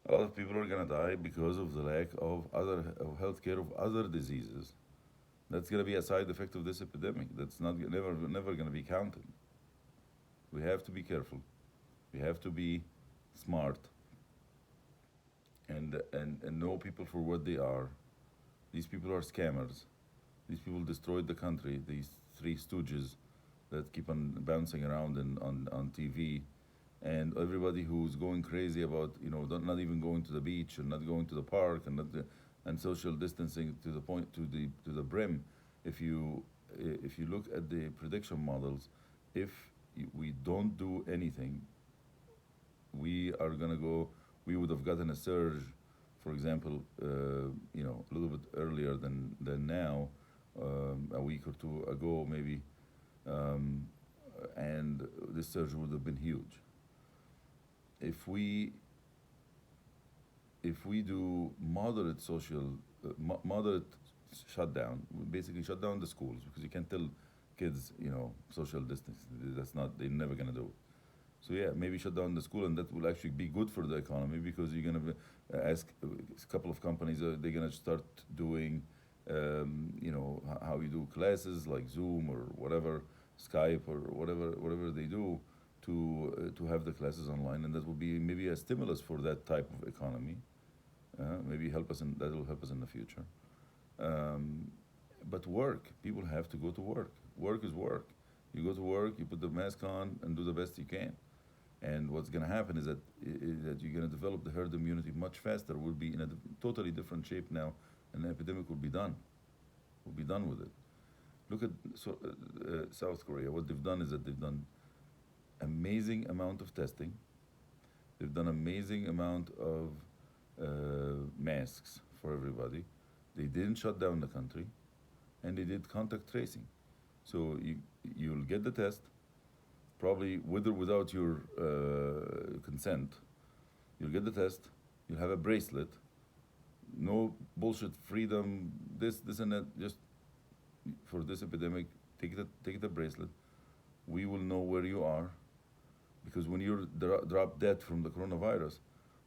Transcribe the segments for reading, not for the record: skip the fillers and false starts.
A lot of people are gonna die because of the lack of other of healthcare of other diseases. That's gonna be a side effect of this epidemic. That's not never gonna be counted. We have to be careful. We have to be smart and know people for what they are. These people are scammers. These people destroyed the country. These three stooges that keep on bouncing around on TV, and everybody who's going crazy about not even going to the beach and not going to the park and social distancing to the point to the brim. If you look at the prediction models, if we don't do anything, we are gonna go. We would have gotten a surge, for example, a little bit earlier than now, a week or two ago maybe, um, and this surge would have been huge. If we if we do moderate moderate shutdown, we basically shut down the schools because you can't tell kids, social distance. That's not they're never gonna do it. So yeah, maybe shut down the school, and that will actually be good for the economy because you're gonna ask a couple of companies. They're gonna start doing, how you do classes like Zoom or whatever, Skype or whatever they do to have the classes online, and that will be maybe a stimulus for that type of economy. Maybe help us in that will help us in the future. Um, but work, people have to go to work. Work is work. You go to work, you put the mask on, and do the best you can. And what's going to happen is that you're going to develop the herd immunity much faster. We'll be in a totally different shape now, and the epidemic will be done. We'll be done with it. Look at South Korea. What they've done is that they've done amazing amount of testing. They've done amazing amount of masks for everybody. They didn't shut down the country, and they did contact tracing. So you'll get the test, probably with or without your consent. You'll get the test. You'll have a bracelet. No bullshit freedom. This and that. Just for this epidemic, take the bracelet. We will know where you are because when you're drop dead from the coronavirus,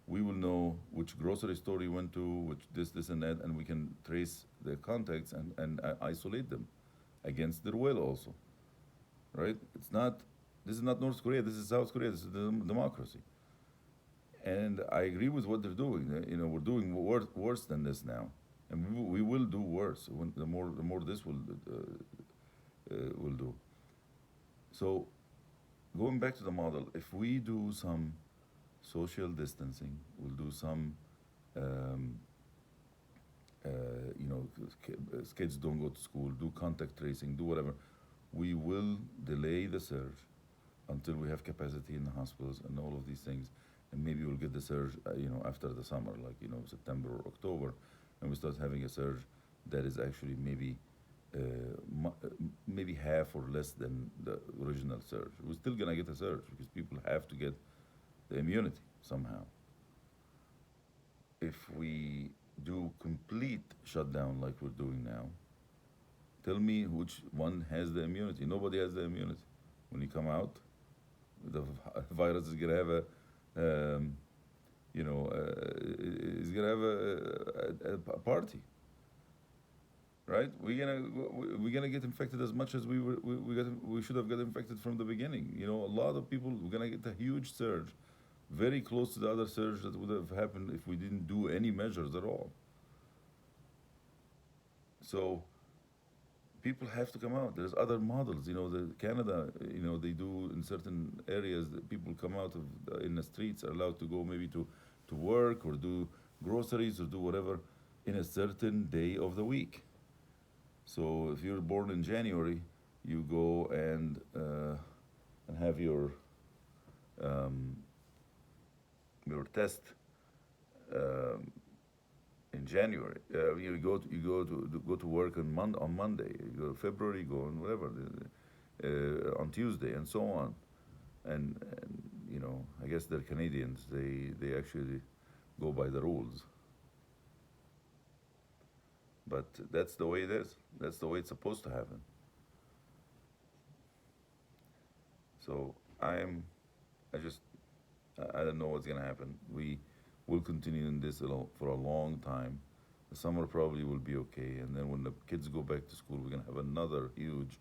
we will know which grocery store you went to, which this and that, and we can trace the contacts and isolate them against their will also, right? This is not North Korea, this is South Korea, this is the democracy. And I agree with what they're doing. We're doing worse than this now, and we will do worse. The more this will do. So going back to the model, if we do some social distancing, we'll do some, um, uh, kids don't go to school, do contact tracing, do whatever. We will delay the surge until we have capacity in the hospitals and all of these things, and maybe we'll get the surge, after the summer, like September or October, and we start having a surge that is actually uh, maybe half or less than the original surge. We're still gonna get a surge because people have to get the immunity somehow. If we do complete shutdown like we're doing now, tell me which one has the immunity. Nobody has the immunity. When you come out, the virus is gonna have is gonna have a party, right? We're gonna get infected as much as we should have got infected from the beginning. A lot of people we're gonna get a huge surge, very close to the other surge that would have happened if we didn't do any measures at all. So people have to come out. There's other models. The Canada. They do in certain areas that people come out of in the streets are allowed to go maybe to work or do groceries or do whatever in a certain day of the week. So if you're born in January, you go and have um, your test um, in January. You go to work on Monday. You go February, you go on whatever on Tuesday, and so on. And I guess they're Canadians. They actually go by the rules. But that's the way it is. That's the way it's supposed to happen. So I just I don't know what's gonna happen. We will continue in this for a long time. The summer probably will be okay, and then when the kids go back to school, we're gonna have another huge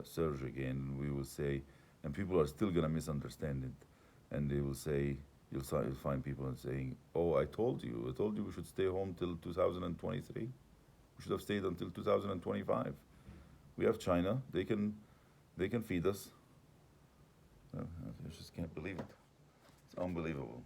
surge again. We will say, and people are still gonna misunderstand it, and they will say, you'll find people saying, "Oh, I told you we should stay home till 2023. We should have stayed until 2025. We have China; they can feed us." I just can't believe it. It's unbelievable.